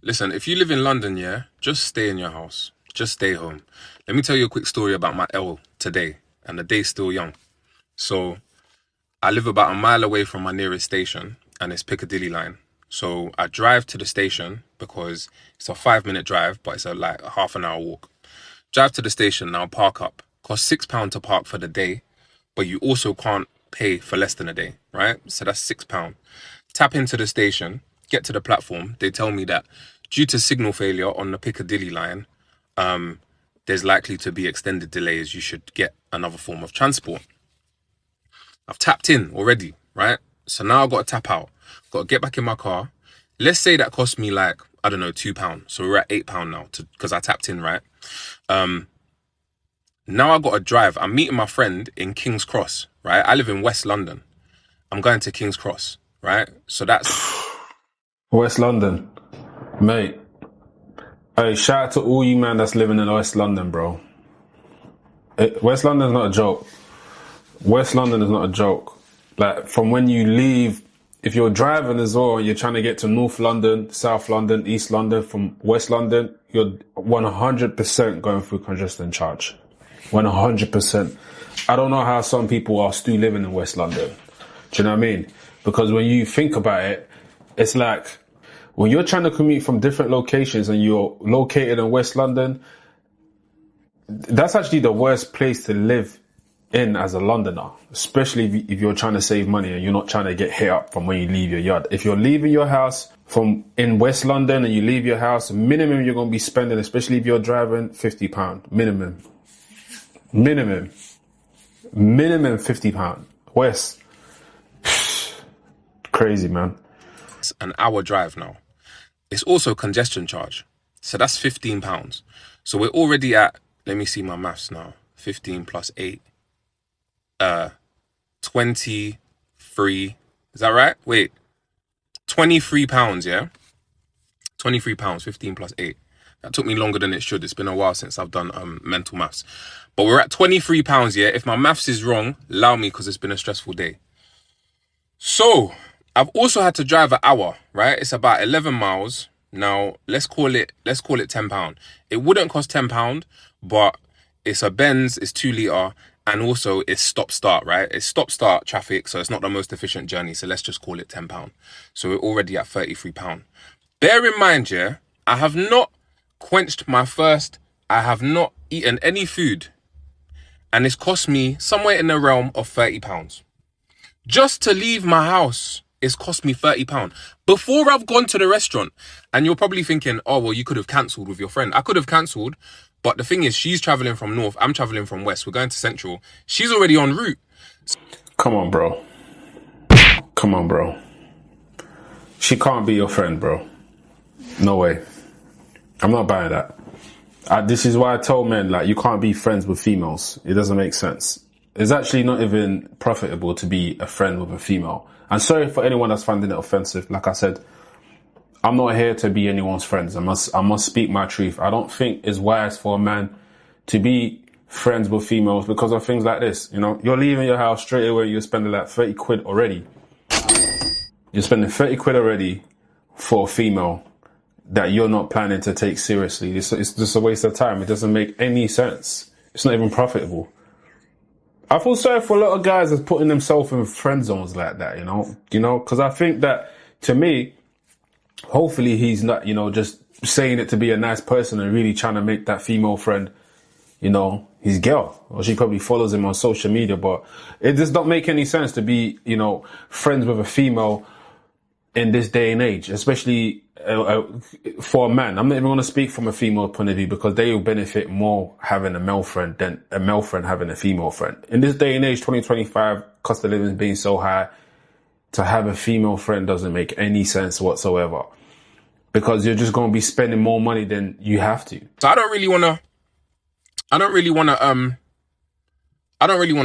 Listen, if you live in London, yeah, just stay in your house. Just stay home. Let me tell you a quick story about my L today, and the day's still young. So I live about a mile away from my nearest station, and it's Piccadilly line. So I drive to the station because it's a 5 minute drive, but it's like a half an hour walk. Drive to the station, now park up. Costs £6 to park for the day, but you also can't pay for less than a day, right? So that's £6. Tap into the station, get to the platform. They tell me that due to signal failure on the Piccadilly line, there's likely to be extended delays. You should get another form of transport. I've tapped in already, right? So now I've got to tap out. Got to get back in my car. Let's say that cost me like, I don't know, £2. So we're at £8 now because I tapped in, right? Now I've got to drive. I'm meeting my friend in King's Cross, right? I live in West London. I'm going to King's Cross, right? So that's... West London. Mate. Hey, shout out to all you man that's living in West London, bro. West London's not a joke. West London is not a joke. Like, from when you leave, if you're driving as well, you're trying to get to North London, South London, East London, from West London, you're 100% going through congestion charge. 100%. I don't know how some people are still living in West London. Do you know what I mean? Because when you think about it, it's like when you're trying to commute from different locations and you're located in West London, that's actually the worst place to live in as a Londoner, especially if you're trying to save money and you're not trying to get hit up from when you leave your yard. If you're leaving your house from in West London and you leave your house, minimum you're going to be spending, especially if you're driving, £50. Minimum £50. West. Crazy, man. It's an hour drive now. It's also congestion charge. So that's £15. So we're already at, let me see my maths now. 15 plus 8. 23. Is that right? Wait. £23, yeah? £23, 15 plus 8. That took me longer than it should. It's been a while since I've done mental maths. But we're at £23, yeah? If my maths is wrong, allow me because it's been a stressful day. So, I've also had to drive an hour, right? It's about 11 miles. Now, let's call it £10. It wouldn't cost £10, but it's a Benz, it's 2 litre, and also it's stop-start, right? It's stop-start traffic, so it's not the most efficient journey, so let's just call it £10. So we're already at £33. Bear in mind, yeah, I have not quenched my thirst. I have not eaten any food, and it's cost me somewhere in the realm of £30. Just to leave my house, it's cost me £30 before I've gone to the restaurant. And you're probably thinking, oh, well, you could have cancelled with your friend. I could have cancelled, but the thing is, she's travelling from North, I'm travelling from West. We're going to Central. She's already en route. Come on, bro. She can't be your friend, bro. No way. I'm not buying that. This is why I told men, like, you can't be friends with females. It doesn't make sense. It's actually not even profitable to be a friend with a female. And sorry for anyone that's finding it offensive. Like I said, I'm not here to be anyone's friends. I must speak my truth. I don't think it's wise for a man to be friends with females because of things like this. You know, you're leaving your house straight away. You're spending like 30 quid already. You're spending 30 quid already for a female that you're not planning to take seriously. It's just a waste of time. It doesn't make any sense. It's not even profitable. I feel sorry for a lot of guys that's putting themselves in friend zones like that, you know, because I think that, to me, hopefully he's not, just saying it to be a nice person and really trying to make that female friend, his girl. Or she probably follows him on social media, but it does not make any sense to be, friends with a female in this day and age, especially for a man. I'm not even going to speak from a female point of view because they will benefit more having a male friend than a male friend having a female friend. In this day and age, 2025, cost of living being so high, to have a female friend doesn't make any sense whatsoever because you're just going to be spending more money than you have to. So I don't really want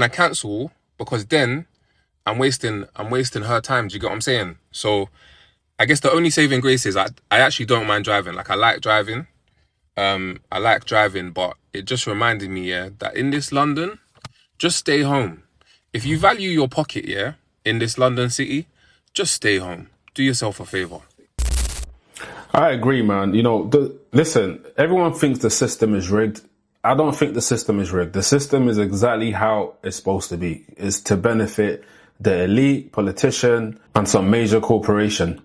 to cancel because then I'm wasting her time. Do you get what I'm saying? So I guess the only saving grace is I actually don't mind driving. Like, I like driving. But it just reminded me, yeah, that in this London, just stay home. If you value your pocket, yeah, in this London city, just stay home. Do yourself a favour. I agree, man. You know, listen, everyone thinks the system is rigged. I don't think the system is rigged. The system is exactly how it's supposed to be. It's to benefit the elite, politician, and some major corporation.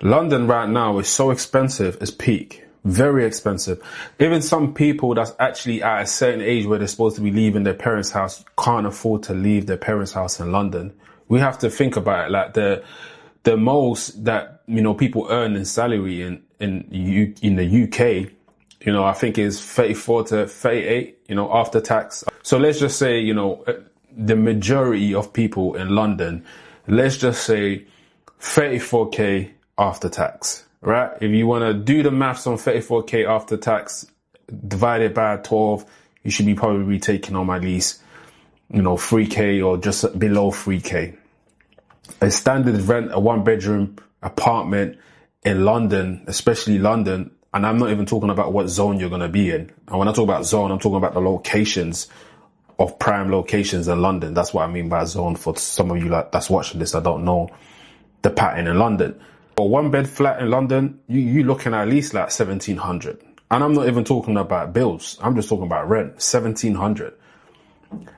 London right now is so expensive, it's peak. Very expensive. Even some people that's actually at a certain age where they're supposed to be leaving their parents' house can't afford to leave their parents' house in London. We have to think about it. Like the most that, you know, people earn in salary in the UK, you know, I think is 34 to 38, you know, after tax. So let's just say, you know, the majority of people in London, let's just say 34k after tax, right? If you want to do the maths on 34k after tax, divided by 12, you should be probably taking on at least, you know, 3k or just below 3k. A standard rent, a 1-bedroom apartment in London, especially London, and I'm not even talking about what zone you're going to be in. And when I talk about zone, I'm talking about the locations of prime locations in London. That's what I mean by zone. For some of you that's watching this, I don't know the pattern in London. For 1-bed flat in London, you looking at least like 1,700. And I'm not even talking about bills. I'm just talking about rent, 1,700.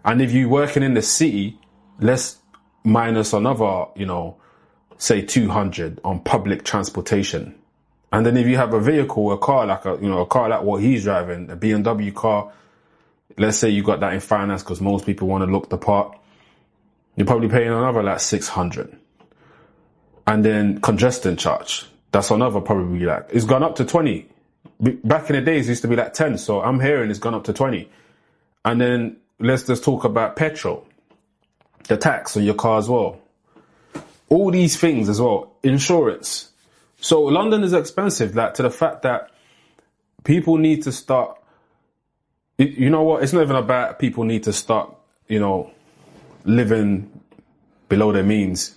And if you're working in the city, let's minus another, you know, say 200 on public transportation. And then if you have a vehicle, a car like what he's driving, a BMW car, let's say you got that in finance because most people want to look the part, you're probably paying another like 600. And then congestion charge, that's another probably like, it's gone up to 20. Back in the days, it used to be like 10. So I'm hearing it's gone up to 20. And then let's just talk about petrol, the tax on your car as well. All these things as well, insurance. So London is expensive, like to the fact that people need to start, you know what, it's not even about people need to start, you know, living below their means.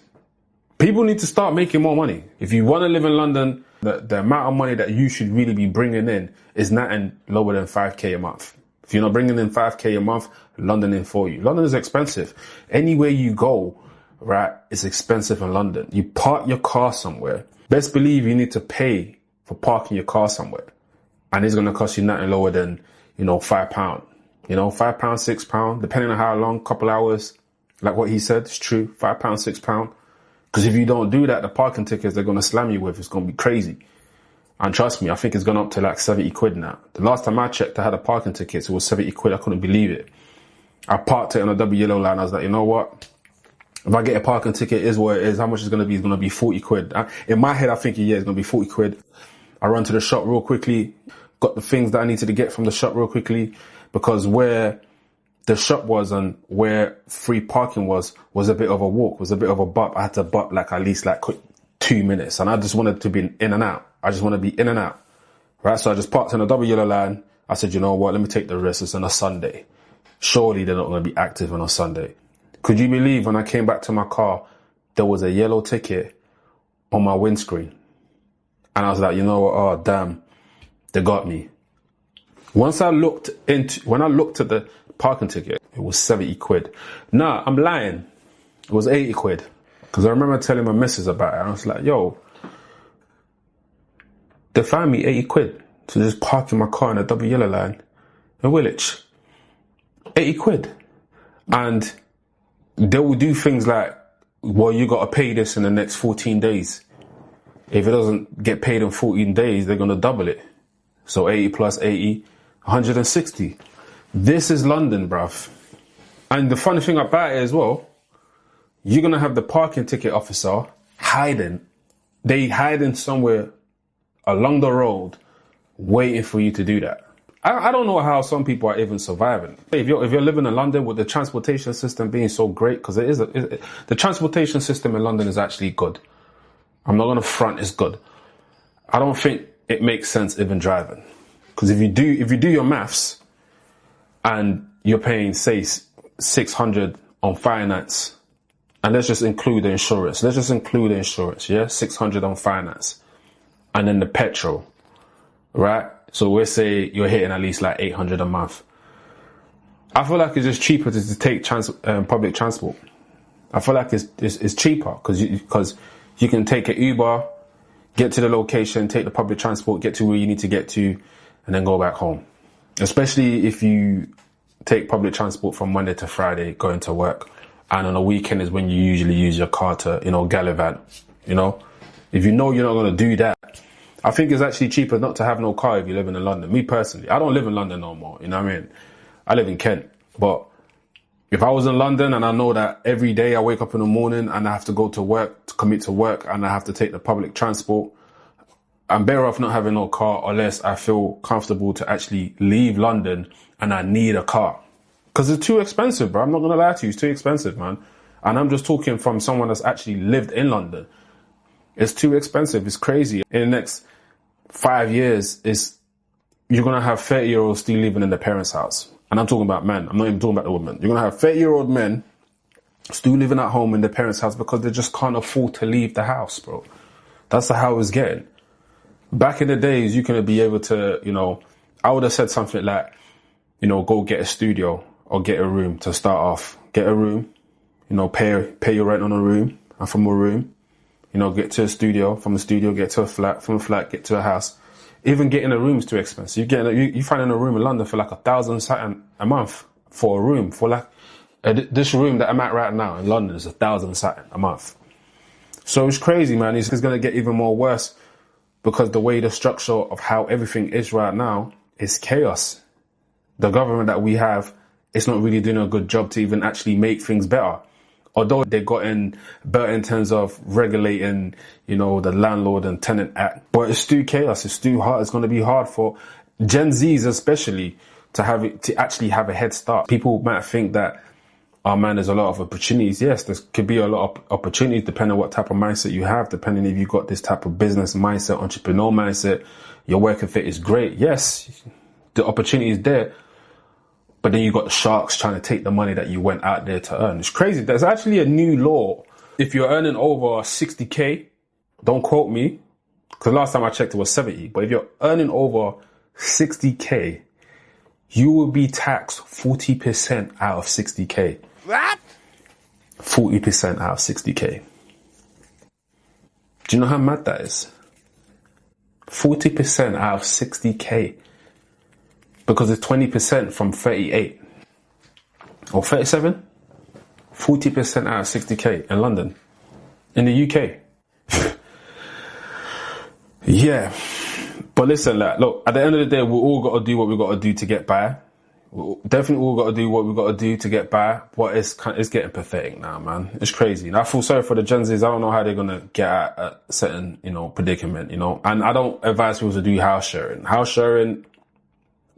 People need to start making more money. If you want to live in London, the amount of money that you should really be bringing in is nothing lower than 5k a month. If you're not bringing in 5k a month, London in for you. London is expensive. Anywhere you go, right, it's expensive in London. You park your car somewhere, best believe you need to pay for parking your car somewhere. And it's going to cost you nothing lower than, you know, £5. You know, £5, £6, depending on how long, couple hours. Like what he said, it's true, £5, £6. Because if you don't do that, the parking tickets they're going to slam you with, it's going to be crazy. And trust me, I think it's gone up to like 70 quid now. The last time I checked, I had a parking ticket, it was 70 quid. I couldn't believe it. I parked it on a double yellow line. I was like, you know what? If I get a parking ticket, it is what it is. How much is going to be? It's going to be 40 quid. In my head, I think, yeah, it's going to be 40 quid. I run to the shop real quickly, got the things that I needed to get from the shop real quickly, because where the shop was and where free parking was a bit of a walk, was a bit of a bump. I had to bump like at least like 2 minutes, and I just wanted to be in and out. I just want to be in and out, right? So I just parked on a double yellow line. I said, you know what? Let me take the risk. It's on a Sunday. Surely they're not going to be active on a Sunday. Could you believe when I came back to my car, there was a yellow ticket on my windscreen? And I was like, you know what? Oh, damn. They got me. When I looked at the parking ticket, it was 70 quid. Nah, I'm lying. It was 80 quid. Because I remember telling my missus about it. I was like, yo, they found me 80 quid to just park in my car in a double yellow line in Woolwich. 80 quid. And they will do things like, well, you got to pay this in the next 14 days. If it doesn't get paid in 14 days, they're going to double it. So 80 plus 80, 160. This is London, bruv. And the funny thing about it as well, you're going to have the parking ticket officer hiding. They hiding somewhere along the road waiting for you to do that. I don't know how some people are even surviving. If you're living in London with the transportation system being so great, because the transportation system in London is actually good. I'm not going to front, it's good. I don't think it makes sense even driving. Because if you do your maths and you're paying, say, 600 on finance, and let's just include the insurance. Yeah? 600 on finance. And then the petrol, right? So we'll say you're hitting at least like 800 a month. I feel like it's just cheaper to take public transport. I feel like it's cheaper because you can take an Uber, get to the location, take the public transport, get to where you need to get to, and then go back home. Especially if you take public transport from Monday to Friday, going to work. And on a weekend is when you usually use your car to, gallivant, If you know you're not going to do that, I think it's actually cheaper not to have no car if you live in London. Me personally, I don't live in London no more, you know what I mean? I live in Kent. But if I was in London and I know that every day I wake up in the morning and I have to go to work, to commute to work, and I have to take the public transport, I'm better off not having no car unless I feel comfortable to actually leave London and I need a car. Because it's too expensive, bro. I'm not going to lie to you. It's too expensive, man. And I'm just talking from someone that's actually lived in London. It's too expensive. It's crazy. In the next 5 years, you're going to have 30-year-olds still living in their parents' house. And I'm talking about men. I'm not even talking about the women. You're going to have 30-year-old men still living at home in their parents' house because they just can't afford to leave the house, bro. That's how it's getting. Back in the days, you could be able to, I would have said something like, go get a studio or get a room to start off. Get a room, pay your rent on a room, and from a room, get to a studio, from a studio, get to a flat, from a flat, get to a house. Even getting a room is too expensive. You find a room in London for like 1,000 something a month for a room. For like, this room that I'm at right now in London is 1,000 something a month. So it's crazy, man. It's going to get even more worse because the way the structure of how everything is right now is chaos. The government that we have is not really doing a good job to even actually make things better. Although they got in better in terms of regulating, the Landlord and Tenant Act, but it's still chaos. It's still hard. It's going to be hard for Gen Zs especially to actually have a head start. People might think that, oh man, there's a lot of opportunities. Yes, there could be a lot of opportunities depending on what type of mindset you have, depending if you've got this type of business mindset, entrepreneur mindset, your work ethic is great. Yes, the opportunity is there. But then you got the sharks trying to take the money that you went out there to earn. It's crazy. There's actually a new law. If you're earning over 60K, don't quote me, because last time I checked it was 70. But if you're earning over 60K, you will be taxed 40% out of 60K. What? 40% out of 60K. Do you know how mad that is? 40% out of 60K. Because it's 20% from 38 or 37, 40% out of 60K in London, in the UK. Yeah. But listen, look, at the end of the day, we all got to do what we got to do to get by. We definitely all got to do what we got to do to get by. But it's getting pathetic now, man. It's crazy. And I feel sorry for the Gen Zs. I don't know how they're going to get at a certain, predicament, And I don't advise people to do house sharing. House sharing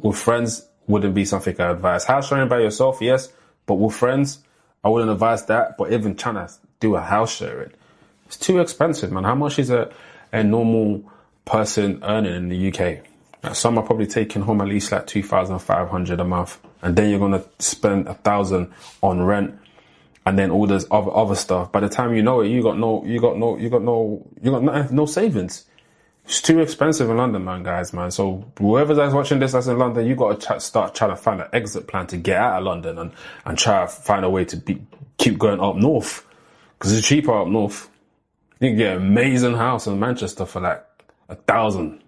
with friends wouldn't be something I advise. House sharing by yourself, yes, but with friends, I wouldn't advise that. But even trying to do a house sharing, it's too expensive, man. How much is a normal person earning in the UK? Now, some are probably taking home at least like 2,500 a month, and then you're gonna spend 1,000 on rent, and then all this other stuff. By the time you know it, you got no savings. It's too expensive in London, man. So whoever's watching this that's in London, you got to start trying to find an exit plan to get out of London and try to find a way to keep going up north. Because it's cheaper up north. You can get an amazing house in Manchester for like 1,000.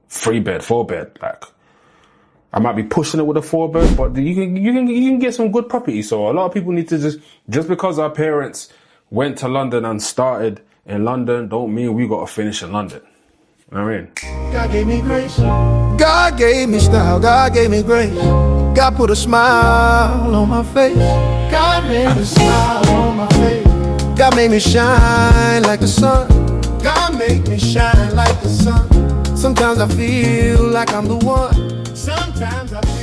3-bed, 4-bed. Like, I might be pushing it with a 4-bed, but you can get some good property. So a lot of people need to just because our parents went to London and started in London, don't mean we got to finish in London. You know what I mean? God gave me grace. God gave me style. God gave me grace. God put a smile on my face. God made me smile on my face. God made me shine like the sun. God made me shine like the sun. Sometimes I feel like I'm the one. Sometimes I feel